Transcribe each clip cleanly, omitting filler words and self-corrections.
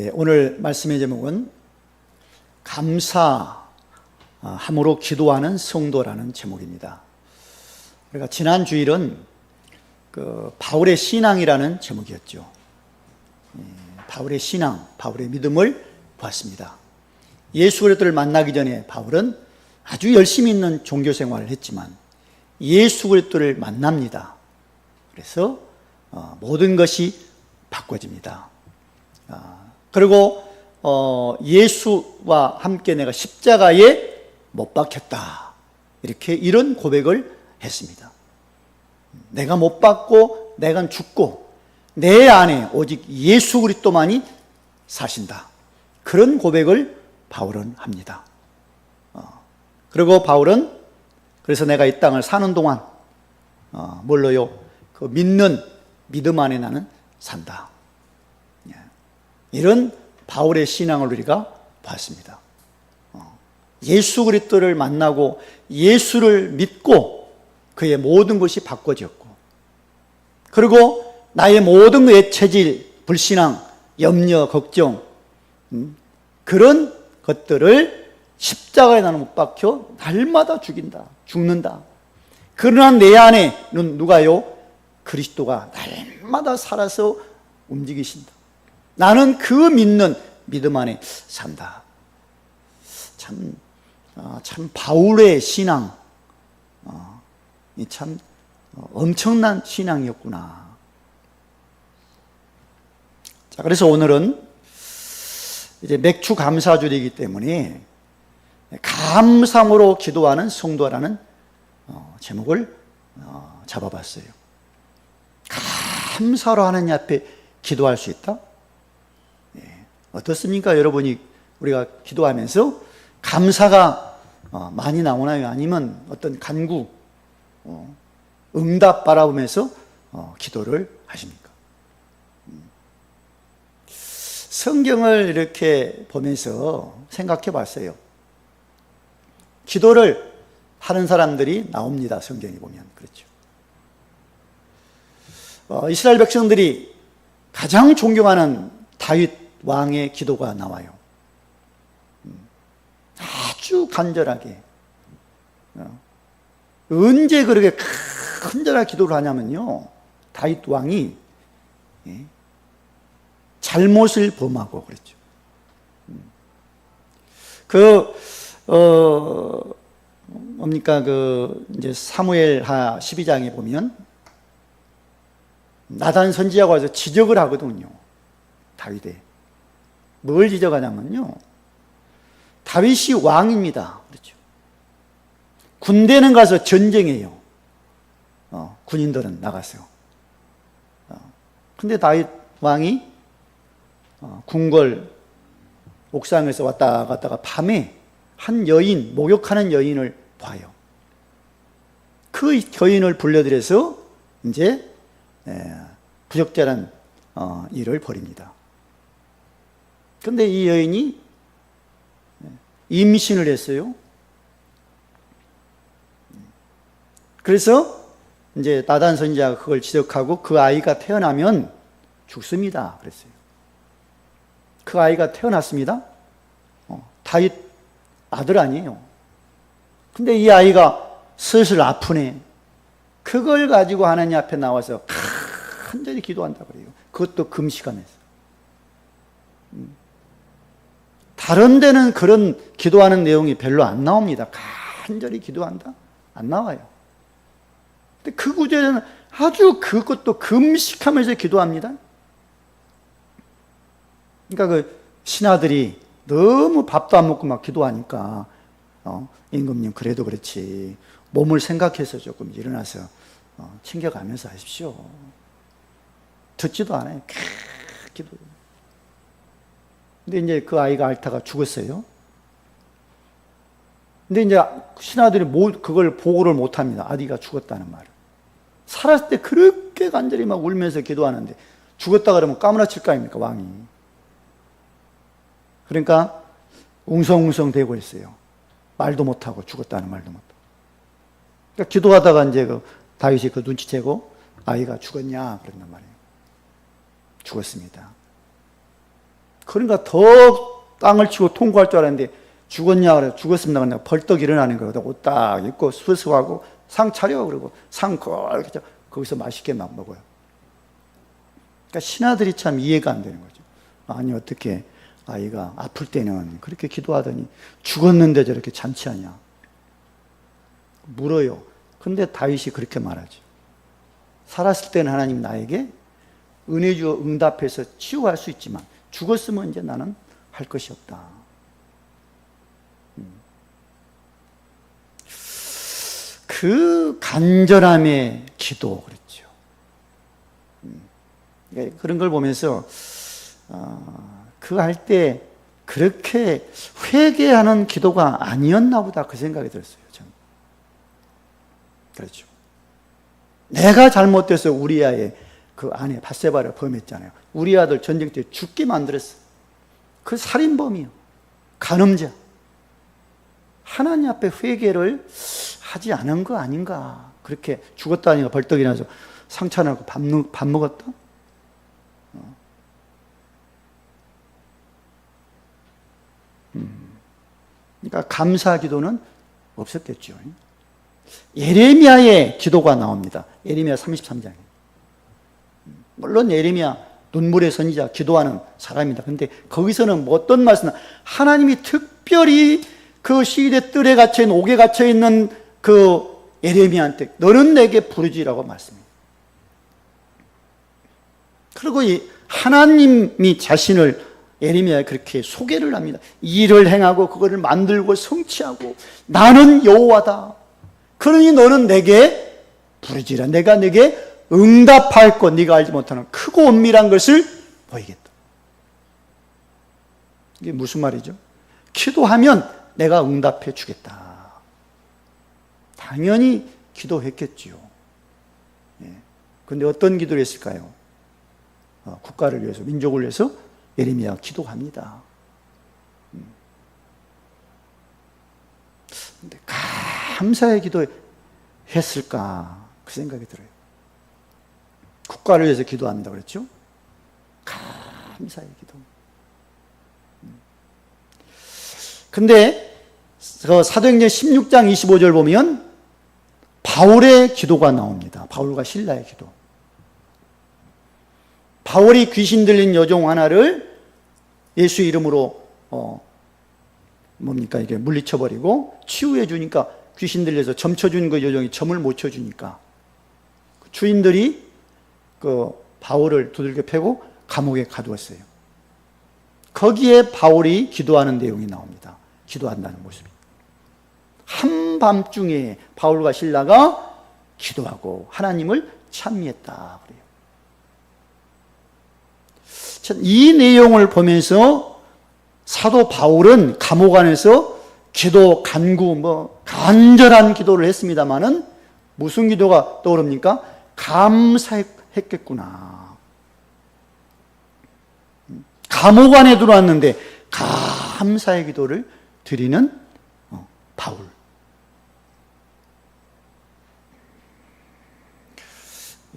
오늘 말씀의 제목은 감사함으로 기도하는 성도라는 제목입니다. 우리가 지난 주일은 바울의 신앙이라는 제목이었죠. 바울의 신앙, 바울의 믿음을 보았습니다. 예수 그리스도를 만나기 전에 바울은 아주 열심히 있는 종교 생활을 했지만 예수 그리스도를 만납니다. 그래서 모든 것이 바꿔집니다. 그리고 예수와 함께 내가 십자가에 못 박혔다, 이런 고백을 했습니다. 내가 못 박고 내가 죽고 내 안에 오직 예수 그리스도만이 사신다, 그런 고백을 바울은 합니다. 그리고 바울은 그래서 내가 이 땅을 사는 동안 뭘로요? 그 믿는 믿음 안에 나는 산다, 이런 바울의 신앙을 우리가 봤습니다. 예수 그리스도를 만나고 예수를 믿고 그의 모든 것이 바꿔졌고, 그리고 나의 모든 것의 체질, 불신앙, 염려, 걱정, 그런 것들을 십자가에 나는 못 박혀 날마다 죽는다. 그러나 내 안에는 누가요? 그리스도가 날마다 살아서 움직이신다. 나는 그 믿는 믿음 안에 산다. 참 바울의 신앙, 참 엄청난 신앙이었구나. 자, 그래서 오늘은 이제 맥주 감사주일이기 때문에 감사함으로 기도하는 성도라는 제목을 잡아봤어요. 감사로 하나님 앞에 기도할 수 있다? 어떻습니까? 여러분이 우리가 기도하면서 감사가 많이 나오나요? 아니면 어떤 간구, 응답 바라보면서 기도를 하십니까? 성경을 이렇게 보면서 생각해 봤어요. 기도를 하는 사람들이 나옵니다. 성경에 보면. 그렇죠. 이스라엘 백성들이 가장 존경하는 다윗 왕의 기도가 나와요. 아주 간절하게. 언제 그렇게 간절하게 기도를 하냐면요, 다윗 왕이 잘못을 범하고 그랬죠. 이제 사무엘하 12장에 보면 나단 선지자가 와서 지적을 하거든요. 다윗에. 뭘 지적하냐면요, 다윗이 왕입니다. 그렇죠. 군대는 가서 전쟁해요. 군인들은 나가서. 근데 다윗 왕이 궁궐 옥상에서 왔다 갔다가 밤에 한 여인, 목욕하는 여인을 봐요. 그 여인을 불러들여서 이제 부적절한 일을 벌입니다. 그런데 이 여인이 임신을 했어요. 그래서 이제 나단 선지자가 그걸 지적하고 그 아이가 태어나면 죽습니다. 그랬어요. 그 아이가 태어났습니다. 다윗 아들 아니에요. 근데 이 아이가 슬슬 아프네. 그걸 가지고 하나님 앞에 나와서 간절히 기도한다 그래요. 그것도 금시간에서. 다른 데는 그런 기도하는 내용이 별로 안 나옵니다. 간절히 기도한다? 안 나와요. 근데 그 구절에는 아주 그것도 금식하면서 기도합니다. 그러니까 그 신하들이 너무 밥도 안 먹고 막 기도하니까 임금님 그래도 그렇지 몸을 생각해서 조금 일어나서 챙겨가면서 하십시오. 듣지도 않아요. 기도. 근데 이제 그 아이가 앓다가 죽었어요. 근데 이제 신하들이 그걸 보고를 못 합니다. 아기가 죽었다는 말을. 살았을 때 그렇게 간절히 막 울면서 기도하는데 죽었다 그러면 까무라칠 거 아닙니까, 왕이. 그러니까 웅성웅성 대고 있어요. 말도 못하고 죽었다는 말도 못하고. 그러니까 기도하다가 이제 다윗이 눈치채고 아이가 죽었냐 그런단 말이에요. 죽었습니다. 그러니까 더 땅을 치고 통과할 줄 알았는데 죽었냐 그래 죽었습니다. 그냥 벌떡 일어나는 거거든. 옷 딱 입고 수수하고 상 차려 그러고 상 이렇게 거기서 맛있게 막 먹어요. 그러니까 신하들이 참 이해가 안 되는 거죠. 아니 어떻게 아이가 아플 때는 그렇게 기도하더니 죽었는데 저렇게 잔치하냐 물어요. 근데 다윗이 그렇게 말하죠. 살았을 때는 하나님 나에게 은혜 주어 응답해서 치유할 수 있지만 죽었으면 이제 나는 할 것이 없다. 그 간절함의 기도 그랬죠. 그런 걸 보면서 그 할 때 그렇게 회개하는 기도가 아니었나 보다 그 생각이 들었어요. 저는. 그렇죠. 내가 잘못돼서 우리아의 그 아내 밧세바를 범했잖아요. 우리 아들 전쟁 때 죽게 만들었어. 그 살인범이요. 간음자. 하나님 앞에 회개를 하지 않은 거 아닌가. 그렇게 죽었다니까 벌떡 일어나서 상처 나고 밥 먹었다? 그러니까 감사 기도는 없었겠죠. 예레미야의 기도가 나옵니다. 예레미야 33장에. 물론 예레미야 눈물의 선지자 기도하는 사람입니다. 근데 거기서는 뭐 어떤 말씀, 하나님이 특별히 그 시대 뜰에 갇혀있는, 옥에 갇혀있는 그 예레미야한테 너는 내게 부르지라고 말씀해요. 그리고 이 하나님이 자신을 예레미야에 그렇게 소개를 합니다. 일을 행하고 그거를 만들고 성취하고 나는 여호와다. 그러니 너는 내게 부르지라. 내가 내게 응답할 것, 네가 알지 못하는 크고 엄밀한 것을 보이겠다. 이게 무슨 말이죠? 기도하면 내가 응답해 주겠다. 당연히 기도했겠지요. 그런데 어떤 기도를 했을까요? 국가를 위해서, 민족을 위해서 예레미야가 기도합니다. 근데 감사의 기도 했을까? 그 생각이 들어요. 국가를 위해서 기도합니다. 그랬죠? 감사의 기도. 근데 사도행전 16장 25절 보면 바울의 기도가 나옵니다. 바울과 실라의 기도. 바울이 귀신 들린 여종 하나를 예수 이름으로 이게 물리쳐버리고 치유해 주니까 귀신 들려서 점 쳐준 그 여종이 점을 못 쳐주니까 주인들이 그 바울을 두들겨 패고 감옥에 가두었어요. 거기에 바울이 기도하는 내용이 나옵니다. 기도한다는 모습이. 한밤중에 바울과 실라가 기도하고 하나님을 찬미했다 그래요. 이 내용을 보면서 사도 바울은 감옥 안에서 기도, 간구, 간절한 기도를 했습니다마는 무슨 기도가 떠오릅니까? 감사했겠구나. 감옥 안에 들어왔는데 감사의 기도를 드리는 바울.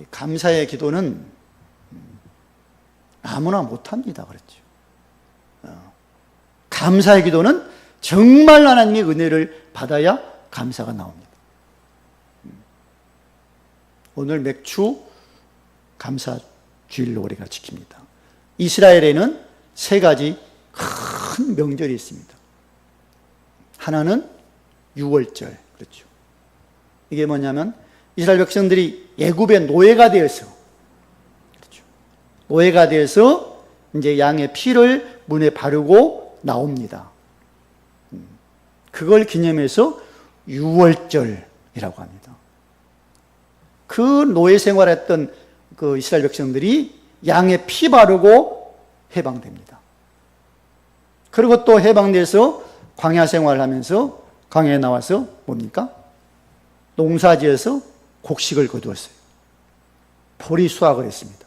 감사의 기도는 아무나 못합니다. 그렇죠. 감사의 기도는 정말 하나님의 은혜를 받아야 감사가 나옵니다. 오늘 맥주 감사 주일로 우리가 지킵니다. 이스라엘에는 세 가지 큰 명절이 있습니다. 하나는 유월절. 그렇죠. 이게 뭐냐면 이스라엘 백성들이 애굽의 노예가 되어서, 그렇죠. 노예가 되어서 이제 양의 피를 문에 바르고 나옵니다. 그걸 기념해서 유월절이라고 합니다. 그 노예 생활했던 그 이스라엘 백성들이 양의 피 바르고 해방됩니다. 그리고 또 해방돼서 광야 생활을 하면서 광야에 나와서 뭡니까? 농사지어서 곡식을 거두었어요. 보리 수확을 했습니다.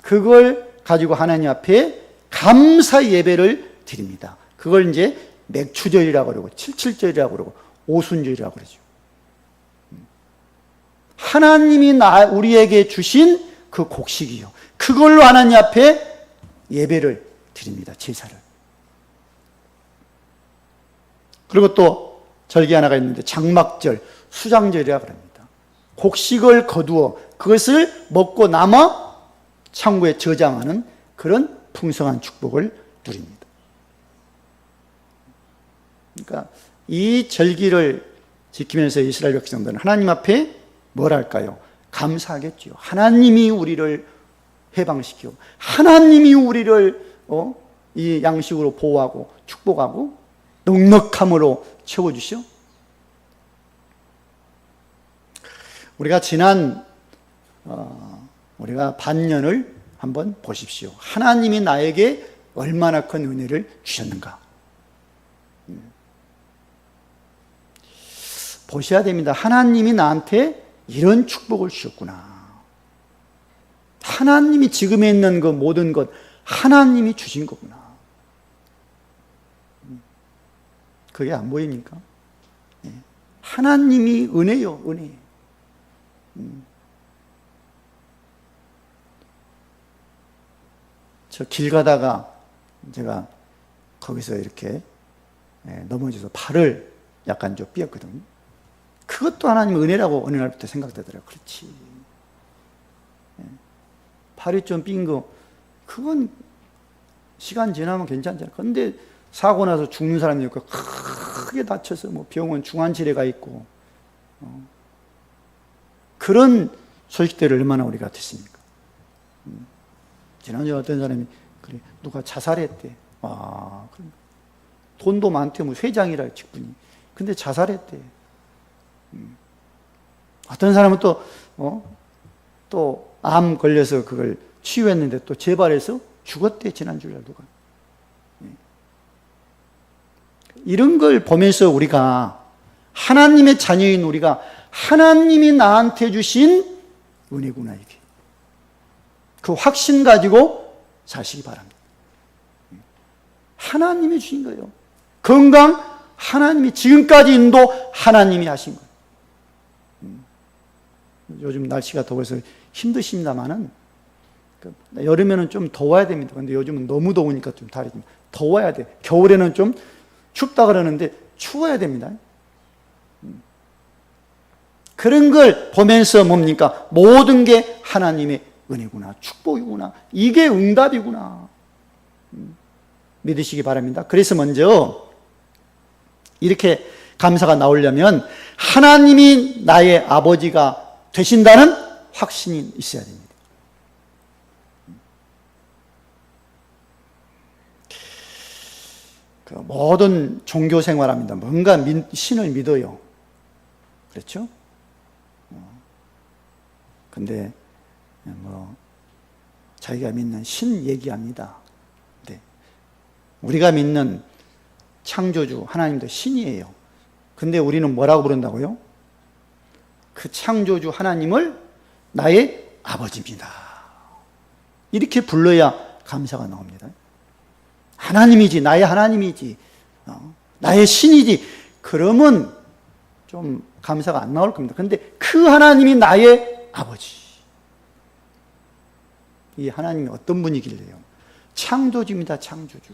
그걸 가지고 하나님 앞에 감사 예배를 드립니다. 그걸 이제 맥추절이라고 그러고 77절이라고 그러고 오순절이라고 그러죠. 하나님이 우리에게 주신 그 곡식이요. 그걸로 하나님 앞에 예배를 드립니다. 제사를. 그리고 또 절기 하나가 있는데 장막절, 수장절이라 그럽니다. 곡식을 거두어 그것을 먹고 남아 창고에 저장하는 그런 풍성한 축복을 누립니다. 그러니까 이 절기를 지키면서 이스라엘 백성들은 하나님 앞에 뭘 할까요? 감사하겠죠. 하나님이 우리를 해방시키고 하나님이 우리를 이 양식으로 보호하고 축복하고 넉넉함으로 채워주시오. 우리가 지난 우리가 반년을 한번 보십시오. 하나님이 나에게 얼마나 큰 은혜를 주셨는가 보셔야 됩니다. 하나님이 나한테 이런 축복을 주셨구나. 하나님이 지금에 있는 그 모든 것 하나님이 주신 거구나. 그게 안 보입니까? 하나님이 은혜요, 은혜. 저 길 가다가 제가 거기서 이렇게 넘어져서 팔을 약간 좀 삐었거든요. 그것도 하나님의 은혜라고 어느 날부터 생각되더라고요. 그렇지. 팔이 좀 삔 거, 그건 시간 지나면 괜찮잖아요. 그런데 사고 나서 죽는 사람이 있고, 크게 다쳐서 뭐 병원 중환실에 가 있고, 그런 소식들을 얼마나 우리가 듣습니까? 지난주에 어떤 사람이, 그래, 누가 자살했대. 아, 돈도 많대, 뭐 회장이라 직분이. 근데 자살했대. 어떤 사람은 또 암 걸려서 그걸 치유했는데 또 재발해서 죽었대, 지난주에 누가. 이런 걸 보면서 우리가 하나님의 자녀인 우리가 하나님이 나한테 주신 은혜구나, 이게. 그 확신 가지고 사시기 바랍니다. 하나님이 주신 거예요. 건강 하나님이, 지금까지 인도 하나님이 하신 거예요. 요즘 날씨가 더워서 힘드십니다만은 여름에는 좀 더워야 됩니다. 그런데 요즘은 너무 더우니까 좀 다릅니다. 더워야 돼. 겨울에는 좀 춥다 그러는데 추워야 됩니다. 그런 걸 보면서 뭡니까? 모든 게 하나님의 은혜구나, 축복이구나, 이게 응답이구나 믿으시기 바랍니다. 그래서 먼저 이렇게 감사가 나오려면 하나님이 나의 아버지가 되신다는 확신이 있어야 됩니다. 그 모든 종교 생활합니다. 뭔가 신을 믿어요. 그렇죠? 근데 뭐 자기가 믿는 신 얘기합니다. 네. 우리가 믿는 창조주 하나님도 신이에요. 근데 우리는 뭐라고 부른다고요? 그 창조주 하나님을 나의 아버지입니다. 이렇게 불러야 감사가 나옵니다. 하나님이지, 나의 하나님이지, 나의 신이지. 그러면 좀 감사가 안 나올 겁니다. 근데 그 하나님이 나의 아버지. 이 하나님이 어떤 분이길래요? 창조주입니다, 창조주.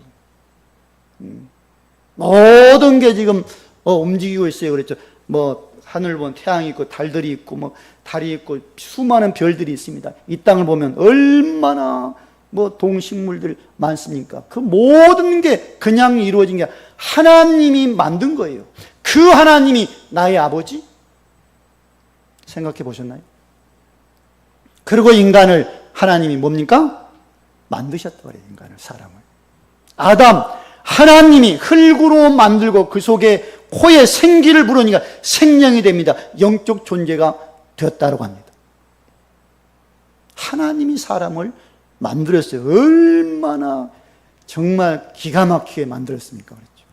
모든 게 지금 움직이고 있어요. 그랬죠. 뭐 하늘 보면 태양이 있고 달들이 있고 뭐 달이 있고 수많은 별들이 있습니다. 이 땅을 보면 얼마나 뭐 동식물들 많습니까? 그 모든 게 그냥 이루어진 게 하나님이 만든 거예요. 그 하나님이 나의 아버지? 생각해 보셨나요? 그리고 인간을 하나님이 뭡니까? 만드셨다 그래요. 인간을, 사람을. 아담, 하나님이 흙으로 만들고 그 속에 코에 생기를 불으니까 생명이 됩니다. 영적 존재가 되었다고 합니다. 하나님이 사람을 만들었어요. 얼마나 정말 기가 막히게 만들었습니까? 그렇죠.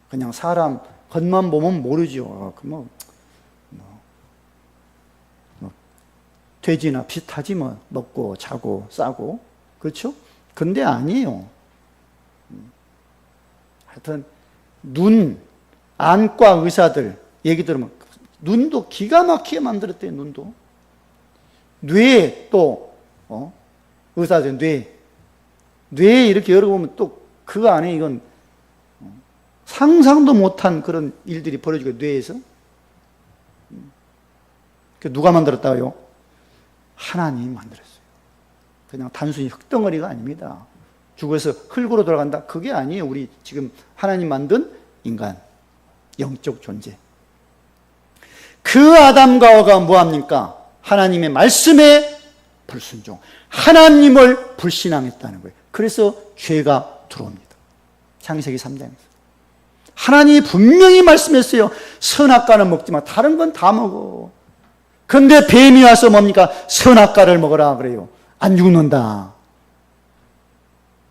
그냥 사람 겉만 보면 모르죠. 돼지나 비슷하지 뭐, 먹고 자고 싸고. 그렇죠? 근데 아니에요. 하여튼 눈, 안과 의사들 얘기 들으면 눈도 기가 막히게 만들었대요. 눈도. 뇌 또 의사들 뇌 뇌에 이렇게 열어보면 또 그 안에 이건 상상도 못한 그런 일들이 벌어지고 뇌에서. 누가 만들었다고요? 하나님이 만들었어요. 그냥 단순히 흙덩어리가 아닙니다. 죽어서 흙으로 돌아간다? 그게 아니에요. 우리 지금 하나님 만든 인간, 영적 존재. 그 아담과 하와가 뭐합니까? 하나님의 말씀에 불순종, 하나님을 불신앙했다는 거예요. 그래서 죄가 들어옵니다. 창세기 3장에서. 하나님이 분명히 말씀했어요. 선악과는 먹지 마. 다른 건 다 먹어. 근데 뱀이 와서 뭡니까? 선악과를 먹어라 그래요. 안 죽는다.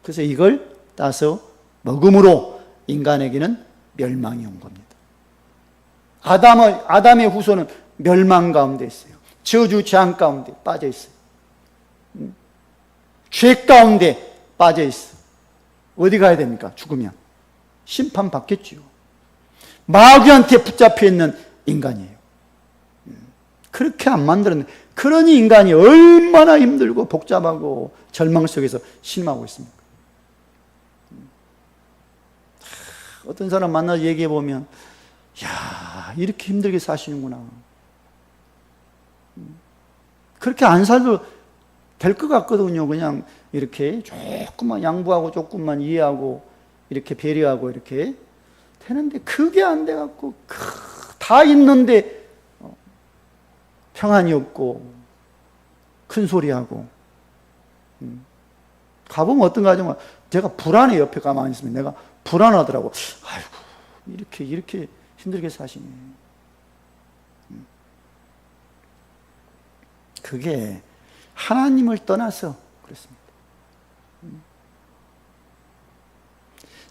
그래서 이걸 따서 먹음으로 인간에게는 멸망이 온 겁니다. 아담의 후손은 멸망 가운데 있어요. 저주 재앙 가운데 빠져 있어요. 죄 가운데 빠져 있어. 어디 가야 됩니까? 죽으면 심판 받겠죠. 마귀한테 붙잡혀 있는 인간이에요. 그렇게 안 만들었는데, 그러니 인간이 얼마나 힘들고 복잡하고 절망 속에서 실망하고 있습니까? 어떤 사람 만나서 얘기해 보면, 야, 이렇게 힘들게 사시는구나. 그렇게 안 살도 될 것 같거든요. 그냥 이렇게 조금만 양보하고 조금만 이해하고 이렇게 배려하고 이렇게 되는데, 그게 안 돼갖고 다 있는데 평안이 없고 큰 소리하고. 가보면 어떤 가정은 제가 불안해. 옆에 가만히 있으면 내가 불안하더라고. 아이고, 이렇게 힘들게 사시네. 그게 하나님을 떠나서 그렇습니다.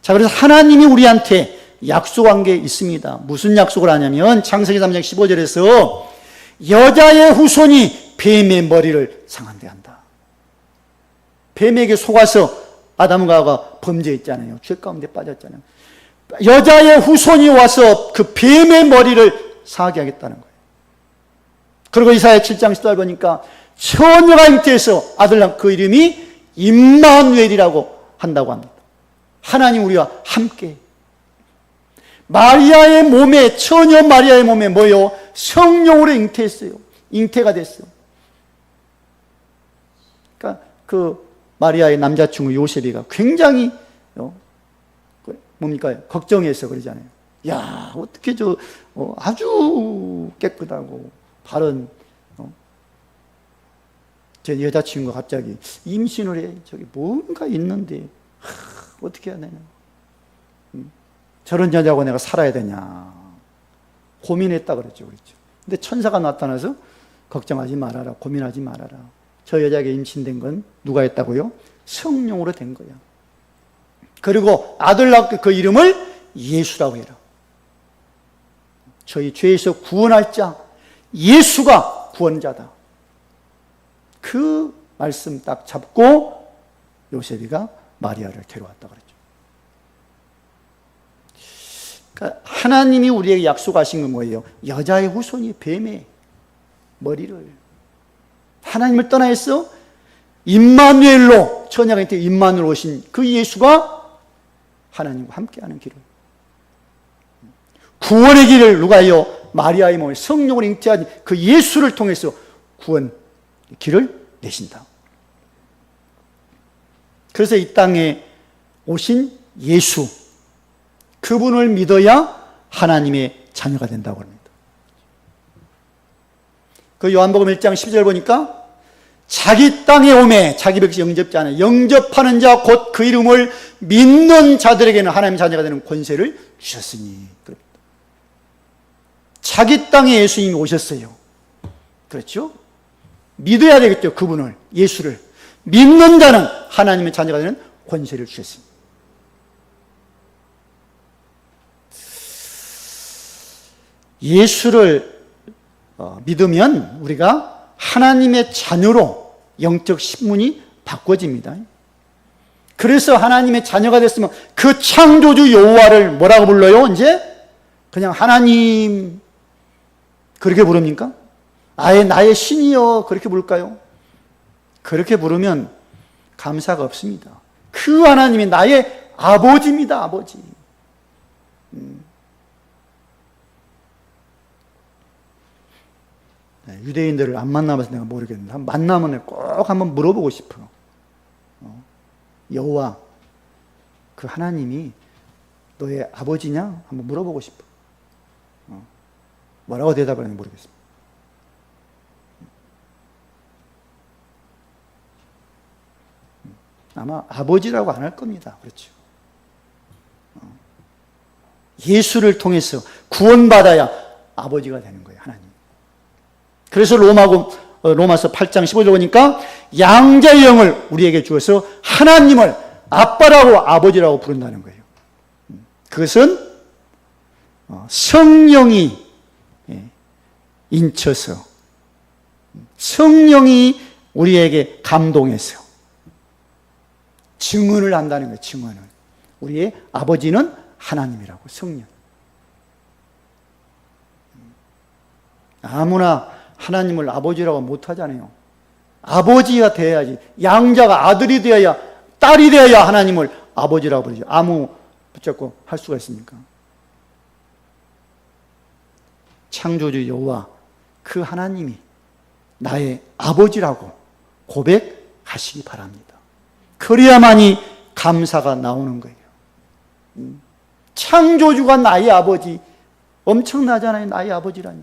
자, 그래서 하나님이 우리한테 약속한 게 있습니다. 무슨 약속을 하냐면 창세기 3장 15절에서 여자의 후손이 뱀의 머리를 상한대 한다. 뱀에게 속아서 아담과 하와가 범죄했잖아요. 죄 가운데 빠졌잖아요. 여자의 후손이 와서 그 뱀의 머리를 상하게 하겠다는 거예요. 그리고 이사야 7장 10절 보니까 처녀가 잉태해서 아들 낳은 그 이름이 임마누엘이라고 한다고 합니다. 하나님 우리와 함께. 마리아의 몸에, 처녀 마리아의 몸에 뭐요? 성령으로 잉태했어요. 잉태가 됐어요. 그러니까 그 마리아의 남자친구 요셉이가 굉장히 뭡니까? 걱정해서 그러잖아요. 야, 어떻게 아주 깨끗하고 바른 제 여자친구가 갑자기 임신을 해. 저기 뭔가 있는데 어떻게 해야 되냐. 저런 여자하고 내가 살아야 되냐 고민했다 그랬죠. 근데 천사가 나타나서 걱정하지 말아라, 고민하지 말아라. 저 여자에게 임신된 건 누가 했다고요? 성령으로 된 거야. 그리고 아들 낳고 그 이름을 예수라고 해라. 저희 죄에서 구원할 자, 예수가 구원자다. 그 말씀 딱 잡고 요셉이가 마리아를 데려왔다 그랬죠. 그러니까 하나님이 우리에게 약속하신 건 뭐예요? 여자의 후손이 뱀의 머리를. 하나님을 떠나 있어 임마누엘로, 처녀가 잉태 임마누엘 오신 그 예수가 하나님과 함께하는 길을, 구원의 길을 누가요? 마리아의 몸에 성령으로 잉태한 그 예수를 통해서 구원 길을 내신다. 그래서 이 땅에 오신 예수, 그분을 믿어야 하나님의 자녀가 된다고 합니다. 그 요한복음 1장 12절 보니까 자기 땅에 오매 자기 백성 영접지 않아 영접하는 자 곧 그 이름을 믿는 자들에게는 하나님의 자녀가 되는 권세를 주셨으니. 그럽니다. 자기 땅에 예수님이 오셨어요. 그렇죠? 믿어야 되겠죠. 그분을, 예수를. 믿는 자는 하나님의 자녀가 되는 권세를 주셨습니다. 예수를 믿으면 우리가 하나님의 자녀로 영적 신분이 바꿔집니다. 그래서 하나님의 자녀가 됐으면 그 창조주 여호와를 뭐라고 불러요? 이제 그냥 하나님 그렇게 부릅니까? 아예 나의 신이여 그렇게 부를까요? 그렇게 부르면 감사가 없습니다. 그 하나님이 나의 아버지입니다. 아버지. 유대인들을 안 만나봐서 내가 모르겠는데 만나면 꼭 한번 물어보고 싶어요. 여호와 그 하나님이 너의 아버지냐? 한번 물어보고 싶어. 뭐라고 대답을 하는지 모르겠습니다. 아마 아버지라고 안 할 겁니다. 그렇죠. 예수를 통해서 구원받아야 아버지가 되는 거예요. 하나님. 그래서 로마서 8장 15절 보니까 양자의 영을 우리에게 주어서 하나님을 아빠라고 아버지라고 부른다는 거예요. 그것은 성령이 인쳐서 성령이 우리에게 감동해서 증언을 한다는 거예요. 증언을. 우리의 아버지는 하나님이라고, 성령. 아무나 하나님을 아버지라고 못하잖아요. 아버지가 돼야지. 양자가 아들이 되어야, 딸이 되어야 하나님을 아버지라고 부르죠. 아무 붙잡고 할 수가 있습니까? 창조주 여호와 그 하나님이 나의 아버지라고 고백하시기 바랍니다. 그래야만이 감사가 나오는 거예요. 창조주가 나의 아버지, 엄청나잖아요. 나의 아버지라니.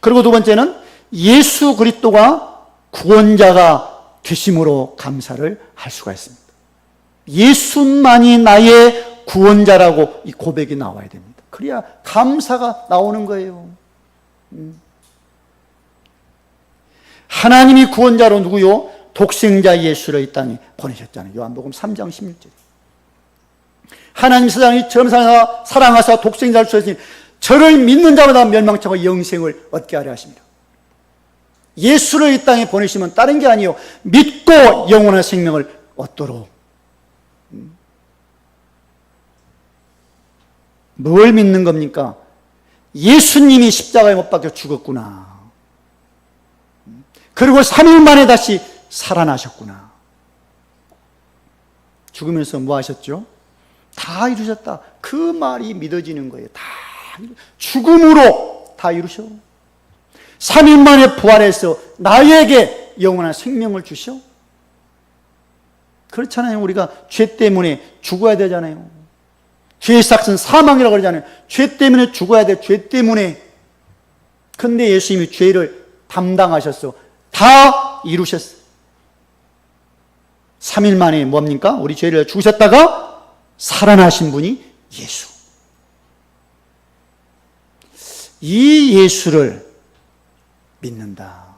그리고 두 번째는 예수 그리스도가 구원자가 되심으로 감사를 할 수가 있습니다. 예수만이 나의 구원자라고 이 고백이 나와야 됩니다. 그래야 감사가 나오는 거예요. 하나님이 구원자로 누구요? 독생자 예수를 이 땅에 보내셨잖아요. 요한복음 3장 16절. 하나님 세상이 처음 사랑하사 독생자를 주셨으니 저를 믿는 자마다 멸망치 않고 영생을 얻게 하려 하십니다. 예수를 이 땅에 보내시면 다른 게 아니에요. 믿고 영원한 생명을 얻도록. 뭘 믿는 겁니까? 예수님이 십자가에 못 박혀 죽었구나. 그리고 3일 만에 다시 살아나셨구나. 죽으면서 뭐 하셨죠? 다 이루셨다. 그 말이 믿어지는 거예요. 다 죽음으로 다 이루셔. 3일 만에 부활해서 나에게 영원한 생명을 주셔. 그렇잖아요. 우리가 죄 때문에 죽어야 되잖아요. 죄의 삭은 사망이라고 그러잖아요. 죄 때문에 죽어야 돼. 죄 때문에. 근데 예수님이 죄를 담당하셨어. 다 이루셨어. 3일 만에 뭡니까? 우리 죄를 죽으셨다가 살아나신 분이 예수. 이 예수를 믿는다.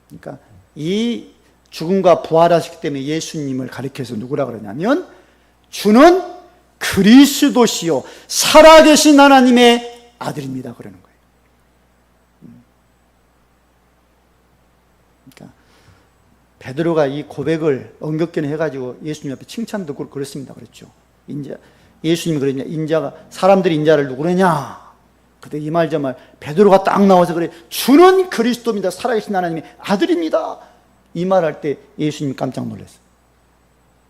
그러니까 이 죽음과 부활하셨기 때문에 예수님을 가리켜서 누구라 그러냐면 주는 그리스도시요 살아계신 하나님의 아들입니다 그러는 거예요. 그러니까 베드로가 이 고백을 엉겹게 해가지고 예수님 앞에 칭찬 듣고 그랬습니다. 그랬죠. 예수님이 그랬냐? 인자가 사람들이 인자를 누구느냐? 그때 이 말 저 말 베드로가 딱 나와서 그래. 주는 그리스도입니다. 살아계신 하나님의 아들입니다. 이 말할 때 예수님이 깜짝 놀랐어요.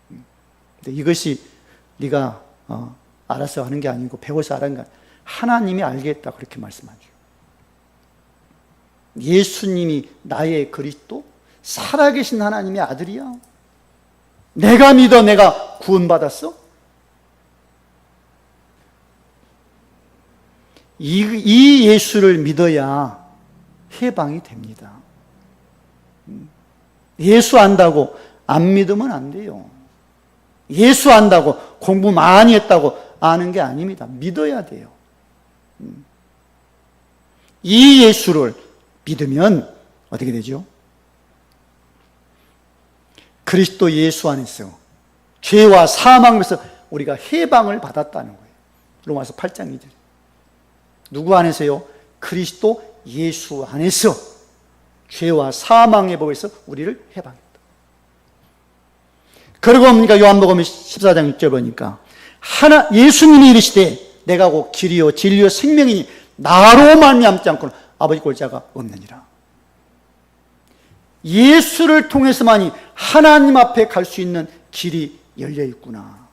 근데 이것이 네가 알아서 하는 게 아니고 배워서 하는 게 아니고 하나님이 알겠다 그렇게 말씀하죠. 예수님이 나의 그리스도 살아계신 하나님의 아들이야. 내가 믿어 내가 구원받았어? 이 예수를 믿어야 해방이 됩니다. 예수 안다고 안 믿으면 안 돼요. 예수 안다고 공부 많이 했다고 아는 게 아닙니다. 믿어야 돼요. 이 예수를 믿으면 어떻게 되죠? 그리스도 예수 안에서 죄와 사망에서 우리가 해방을 받았다는 거예요. 로마서 8장 2절. 누구 안에서요? 그리스도 예수 안에서 죄와 사망의 법에서 우리를 해방했다. 그리고 뭡니까? 요한복음 14장 6절 보니까 예수님이 이르시되 내가 곧 길이요 진리요 생명이니 나로 말미암지 않고는 아버지 꼴 자가 없느니라. 예수를 통해서만이 하나님 앞에 갈 수 있는 길이 열려 있구나.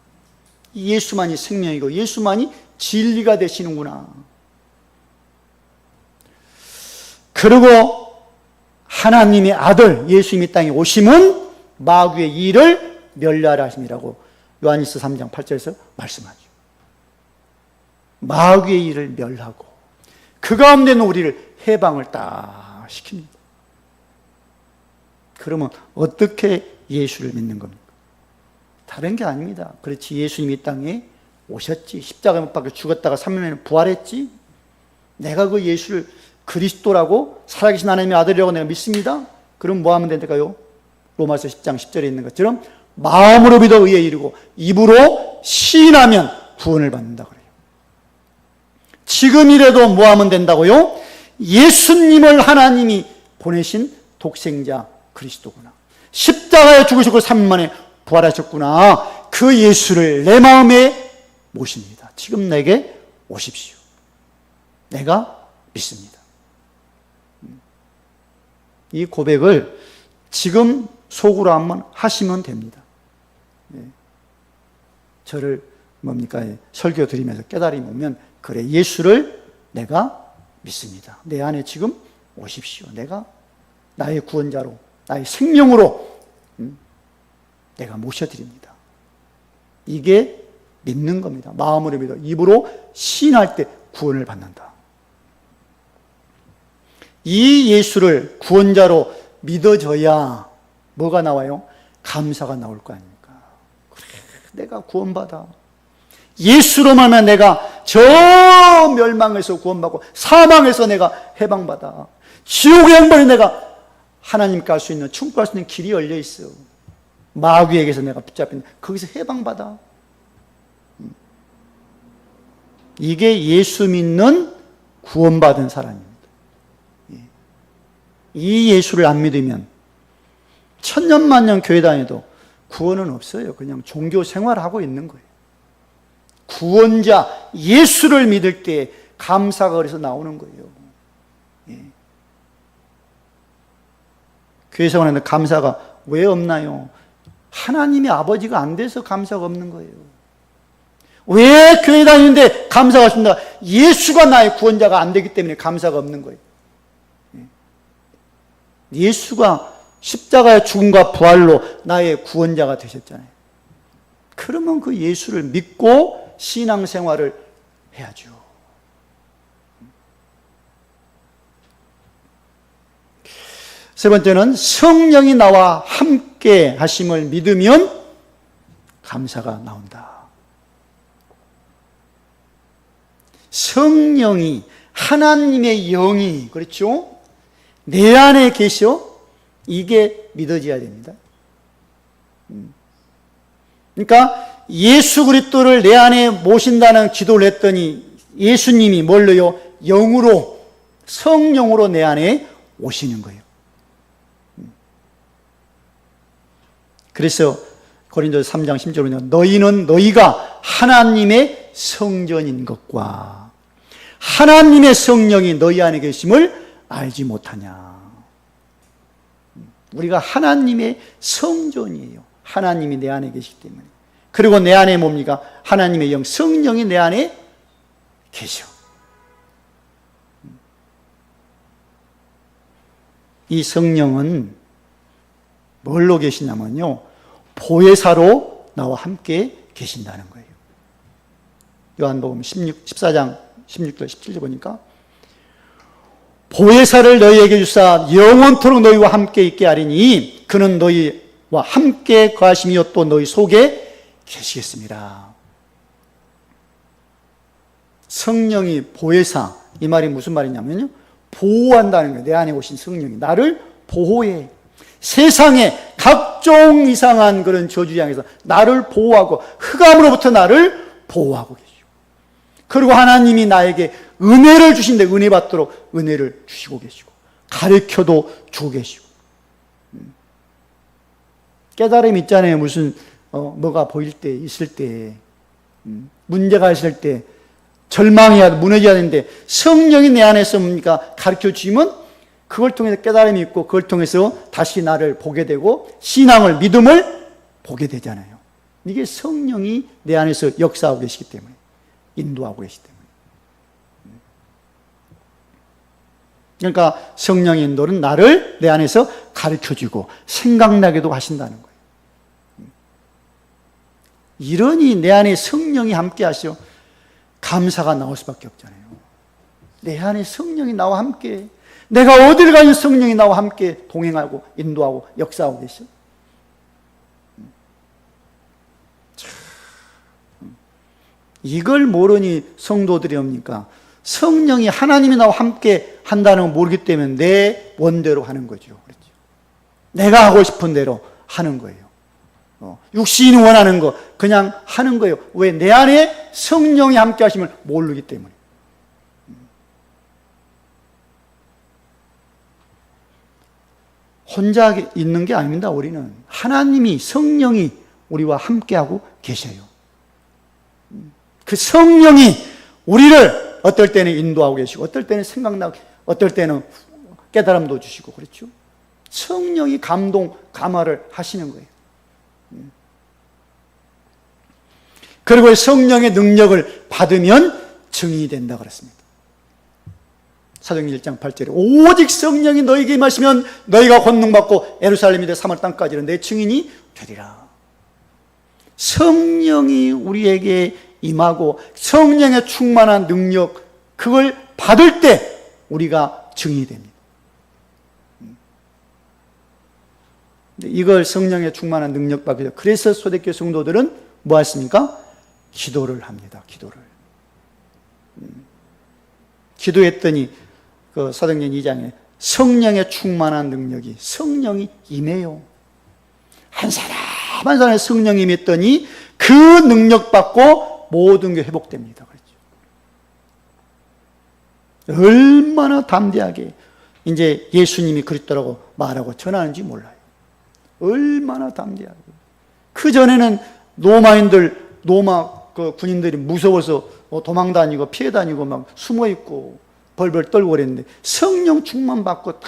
예수만이 생명이고 예수만이 진리가 되시는구나. 그리고 하나님의 아들 예수님이 땅에 오심은 마귀의 일을 멸하라 하심이라고 요한일서 3장 8절에서 말씀하죠. 마귀의 일을 멸하고 그 가운데는 우리를 해방을 딱 시킵니다. 그러면 어떻게 예수를 믿는 겁니까? 다른 게 아닙니다. 그렇지, 예수님이 이 땅에 오셨지, 십자가에 못 박혀 죽었다가 3일 만에 부활했지, 내가 그 예수를 그리스도라고 살아계신 하나님의 아들이라고 내가 믿습니다. 그럼 뭐 하면 될까요? 로마서 10장 10절에 있는 것처럼 마음으로 믿어 의에 이르고 입으로 시인하면 구원을 받는다 그래요. 지금이라도 뭐 하면 된다고요? 예수님을 하나님이 보내신 독생자 그리스도구나, 십자가에 죽으셨고 3일 만에 부활하셨구나, 그 예수를 내 마음에 모십니다. 지금 내게 오십시오. 내가 믿습니다. 이 고백을 지금 속으로 한번 하시면 됩니다. 저를 뭡니까? 설교 드리면서 깨달음이 오면, 그래, 예수를 내가 믿습니다. 내 안에 지금 오십시오. 내가 나의 구원자로, 나의 생명으로 내가 모셔드립니다. 이게 믿는 겁니다. 마음으로 믿어 입으로 시인할 때 구원을 받는다. 이 예수를 구원자로 믿어져야 뭐가 나와요? 감사가 나올 거 아닙니까? 그래, 내가 구원받아. 예수로만 내가 저 멸망에서 구원받고 사망에서 내가 해방받아. 지옥의 영벌에 내가 하나님께 갈 수 있는, 천국 갈 수 있는 길이 열려 있어요. 마귀에게서 내가 붙잡힌, 거기서 해방받아. 이게 예수 믿는 구원받은 사람입니다. 이 예수를 안 믿으면 천년만년 교회 다녀도 구원은 없어요. 그냥 종교 생활하고 있는 거예요. 구원자 예수를 믿을 때 감사가 그래서 나오는 거예요. 교회 생활하는데 감사가 왜 없나요? 하나님의 아버지가 안 돼서 감사가 없는 거예요. 왜 교회 다니는데 감사가 없습니다? 예수가 나의 구원자가 안 되기 때문에 감사가 없는 거예요. 예수가 십자가의 죽음과 부활로 나의 구원자가 되셨잖아요. 그러면 그 예수를 믿고 신앙생활을 해야죠. 세 번째는 성령이 나와 함께 하심을 믿으면 감사가 나온다. 성령이, 하나님의 영이, 그렇죠? 내 안에 계셔? 이게 믿어져야 됩니다. 그러니까 예수 그리스도를 내 안에 모신다는 기도를 했더니 예수님이 뭘로요? 영으로, 성령으로 내 안에 오시는 거예요. 그래서 고린도서 3장 10절에 너희는 너희가 하나님의 성전인 것과 하나님의 성령이 너희 안에 계심을 알지 못하냐. 우리가 하나님의 성전이에요. 하나님이 내 안에 계시기 때문에. 그리고 내 안에 뭡니까? 하나님의 영, 성령이 내 안에 계셔. 이 성령은 뭘로 계시냐면요, 보혜사로 나와 함께 계신다는 거예요. 요한복음 14장 16절 17절 보니까 보혜사를 너희에게 주사 영원토록 너희와 함께 있게 하리니 그는 너희와 함께 거하시며 또 너희 속에 계시겠습니다. 성령이 보혜사, 이 말이 무슨 말이냐면요, 보호한다는 거예요. 내 안에 오신 성령이 나를 보호해. 세상에 각종 이상한 그런 저주를 향해서 나를 보호하고 흑암으로부터 나를 보호하고 계시고, 그리고 하나님이 나에게 은혜를 주신데 은혜 받도록 은혜를 주시고 계시고, 가르쳐도 주고 계시고. 깨달음이 있잖아요. 무슨 뭐가 보일 때, 있을 때, 문제가 있을 때, 절망해야 무너져야 되는데 성령이 내 안에서 뭡니까? 가르쳐 주시면 그걸 통해서 깨달음이 있고 그걸 통해서 다시 나를 보게 되고 신앙을, 믿음을 보게 되잖아요. 이게 성령이 내 안에서 역사하고 계시기 때문에, 인도하고 계시기 때문에. 그러니까 성령의 인도는 나를 내 안에서 가르쳐주고 생각나게도 하신다는 거예요. 이러니 내 안에 성령이 함께 하시오. 감사가 나올 수밖에 없잖아요. 내 안에 성령이 나와 함께, 내가 어딜 가니 성령이 나와 함께 동행하고 인도하고 역사하고 계셔. 이걸 모르니 성도들이 뭡니까? 성령이, 하나님이 나와 함께 한다는 걸 모르기 때문에 내 원대로 하는 거죠. 그렇죠? 내가 하고 싶은 대로 하는 거예요. 육신이 원하는 거 그냥 하는 거예요. 왜? 내 안에 성령이 함께 하심을 모르기 때문에. 혼자 있는 게 아닙니다. 우리는 하나님이, 성령이 우리와 함께하고 계셔요. 그 성령이 우리를 어떨 때는 인도하고 계시고, 어떨 때는 생각나고, 어떨 때는 깨달음도 주시고, 그렇죠? 성령이 감화를 하시는 거예요. 그리고 성령의 능력을 받으면 증인이 된다 그랬습니다. 사도행전 1장 8절에 오직 성령이 너희에게 임하시면 너희가 권능받고 예루살렘이 돼 사마리아 땅까지는 내 증인이 되리라. 성령이 우리에게 임하고 성령의 충만한 능력, 그걸 받을 때 우리가 증인이 됩니다. 이걸 성령의 충만한 능력 받기 위해서, 그래서 초대교회 성도들은 뭐 했습니까? 기도를 합니다. 기도했더니 그 사도행전 2장에 성령의 충만한 능력이, 성령이 임해요. 한 사람 한 사람의 성령이 임했더니 그 능력 받고 모든 게 회복됩니다. 그렇죠? 얼마나 담대하게 이제 예수님이 그리스도라고 말하고 전하는지 몰라요. 얼마나 담대하게. 그 전에는 로마 그 군인들이 무서워서 도망 다니고 피해 다니고 막 숨어 있고 벌벌 떨고 그랬는데, 성령 충만 받고 다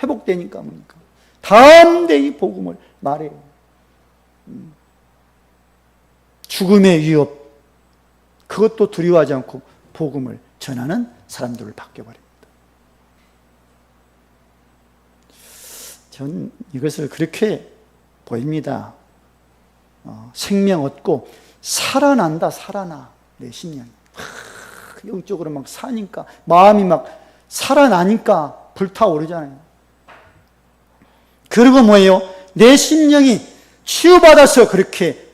회복되니까 뭡니까? 담대히 복음을 말해요. 죽음의 위협, 그것도 두려워하지 않고 복음을 전하는 사람들을 바뀌어버립니다. 전 이것을 그렇게 보입니다. 생명 얻고 살아난다, 살아나. 내 심령이 영적으로 막 사니까, 마음이 막 살아나니까 불타오르잖아요. 그리고 뭐예요? 내 심령이 치유받아서 그렇게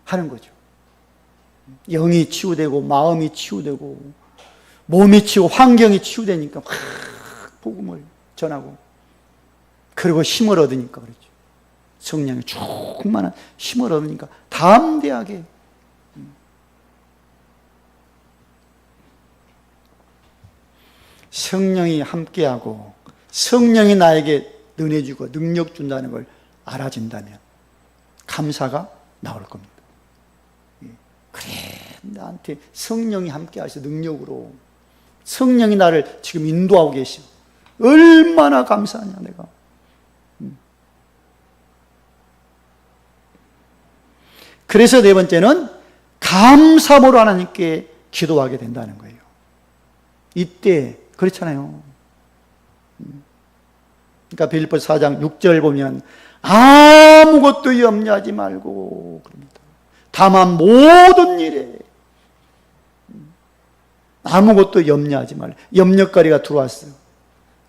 하는 거죠. 영이 치유되고 마음이 치유되고 몸이 치유, 환경이 치유되니까 복음을 전하고, 그리고 힘을 얻으니까 그렇죠. 성령의 충만한 힘을 얻으니까 담대하게. 성령이 함께하고 성령이 나에게 은혜 주고 능력 준다는 걸 알아진다면 감사가 나올 겁니다. 그래, 나한테 성령이 함께 하셔. 능력으로 성령이 나를 지금 인도하고 계셔. 얼마나 감사하냐 내가. 그래서 네 번째는 감사함으로 하나님께 기도하게 된다는 거예요. 이때 그렇잖아요. 그러니까 빌립보서 4장 6절 보면 아무것도 염려하지 말고 그럽니다. 다만 모든 일에 아무것도 염려하지 말고, 염려거리가 들어왔어요.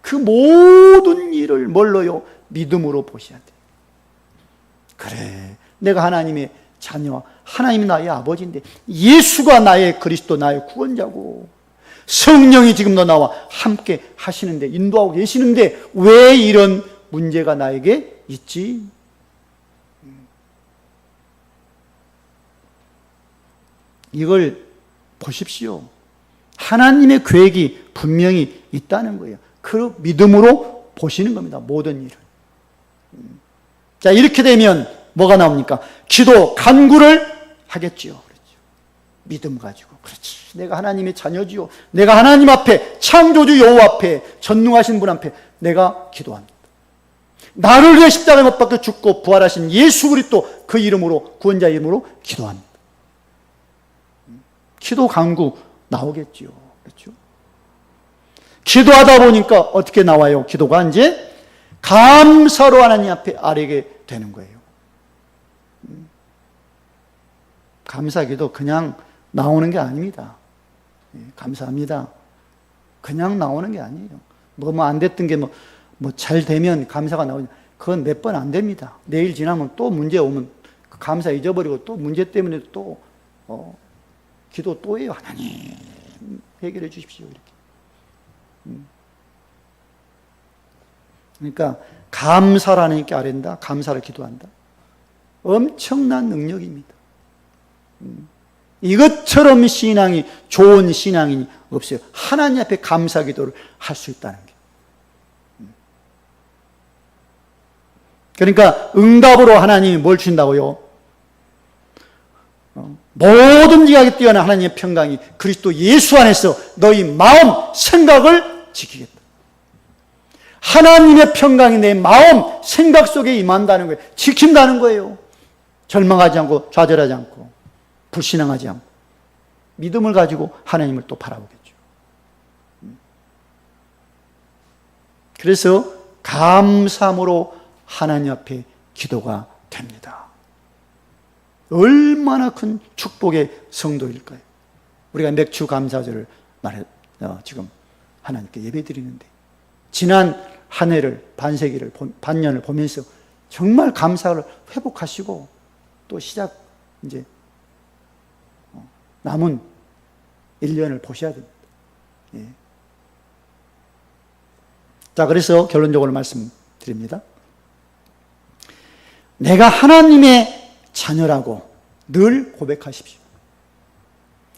그 모든 일을 뭘로요? 믿음으로 보셔야 돼요. 그래, 내가 하나님의 자녀, 하나님이 나의 아버지인데 예수가 나의 그리스도, 나의 구원자고 성령이 지금도 나와 함께 하시는데, 인도하고 계시는데 왜 이런 문제가 나에게 있지? 이걸 보십시오. 하나님의 계획이 분명히 있다는 거예요. 그 믿음으로 보시는 겁니다. 모든 일을. 자, 이렇게 되면 뭐가 나옵니까? 기도, 간구를 하겠지요. 그렇죠. 믿음 가지고, 그렇지, 내가 하나님의 자녀지요, 내가 하나님 앞에, 창조주 여호와 앞에, 전능하신 분 앞에 내가 기도합니다. 나를 위해 십자가에 못 박혀 죽고 부활하신 예수 그리스도 그 이름으로, 구원자 이름으로 기도합니다. 기도 강구 나오겠지요. 그렇죠? 기도하다 보니까 어떻게 나와요? 기도가 이제 감사로 하나님 앞에 아뢰게 되는 거예요. 감사기도 그냥 나오는 게 아닙니다. 감사합니다. 그냥 나오는 게 아니에요. 뭐 안 됐던 게 잘 되면 감사가 나오냐. 그건 몇 번 안 됩니다. 내일 지나면 또 문제 오면 그 감사 잊어버리고 또 문제 때문에 또 기도 또 해요. 하나님 해결해 주십시오. 이렇게. 그러니까 감사라는 게 아랜다. 감사를 기도한다. 엄청난 능력입니다. 이것처럼 신앙이, 좋은 신앙이 없어요. 하나님 앞에 감사 기도를 할 수 있다는 게. 그러니까 응답으로 하나님이 뭘 주신다고요? 모든 지각에 뛰어난 하나님의 평강이 그리스도 예수 안에서 너희 마음, 생각을 지키겠다. 하나님의 평강이 내 마음, 생각 속에 임한다는 거예요. 지킨다는 거예요. 절망하지 않고 좌절하지 않고 불신앙하지 않고 믿음을 가지고 하나님을 또 바라보겠죠. 그래서 감사함으로 하나님 앞에 기도가 됩니다. 얼마나 큰 축복의 성도일까요? 우리가 맥주 감사절을 지금 하나님께 예배드리는데 지난 한 해를, 반세기를, 반년을 보면서 정말 감사를 회복하시고 또 시작 이제 남은 1년을 보셔야 됩니다. 예. 자, 그래서 결론적으로 말씀드립니다. 내가 하나님의 자녀라고 늘 고백하십시오.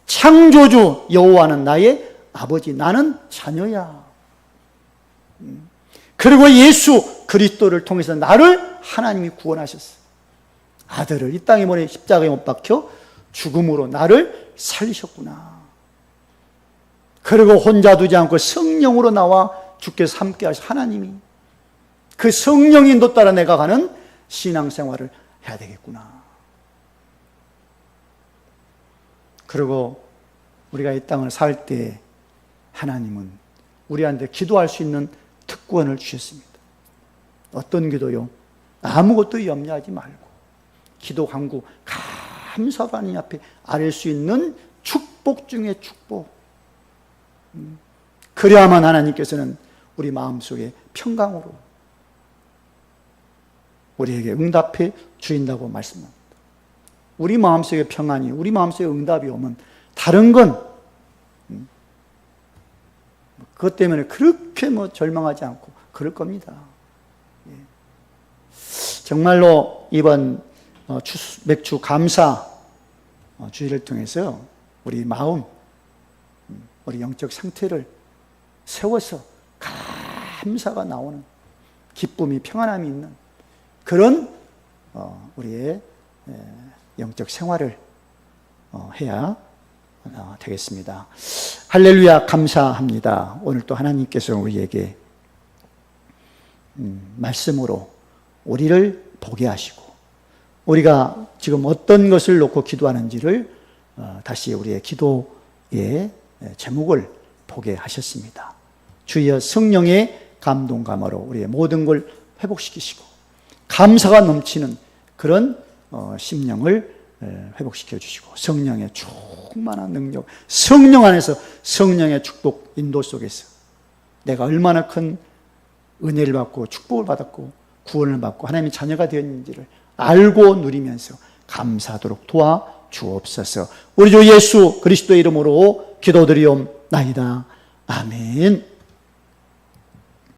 창조주 여호와는 나의 아버지, 나는 자녀야. 그리고 예수 그리스도를 통해서 나를 하나님이 구원하셨어요. 아들을 이 땅에 보내 십자가에 못 박혀 죽음으로 나를 살리셨구나. 그리고 혼자 두지 않고 성령으로 나와 주께서 함께 하신 하나님이, 그 성령 인도 따라 내가 가는 신앙생활을 해야 되겠구나. 그리고 우리가 이 땅을 살 때 하나님은 우리한테 기도할 수 있는 특권을 주셨습니다. 어떤 기도요? 아무것도 염려하지 말고 기도 간구 감사가 하나님 앞에 아뢰 수 있는 축복 중에 축복. 그래야만 하나님께서는 우리 마음속에 평강으로 우리에게 응답해 주신다고 말씀합니다. 우리 마음속에 평안이, 우리 마음속에 응답이 오면 다른 건 그것 때문에 그렇게 절망하지 않고 그럴 겁니다. 정말로 이번 맥주 감사 주일을 통해서 우리 마음, 우리 영적 상태를 세워서 감사가 나오는 기쁨이, 평안함이 있는 그런 우리의 영적 생활을 해야 되겠습니다. 할렐루야, 감사합니다. 오늘 또 하나님께서 우리에게 말씀으로 우리를 보게 하시고 우리가 지금 어떤 것을 놓고 기도하는지를 다시 우리의 기도의 제목을 보게 하셨습니다. 주여 성령의 감동감으로 우리의 모든 걸 회복시키시고 감사가 넘치는 그런 심령을 회복시켜 주시고 성령의 충만한 능력, 성령 안에서 성령의 축복 인도 속에서 내가 얼마나 큰 은혜를 받고 축복을 받았고 구원을 받고 하나님의 자녀가 되었는지를 알고 누리면서 감사하도록 도와 주옵소서. 우리 주 예수 그리스도의 이름으로 기도드리옵나이다. 아멘.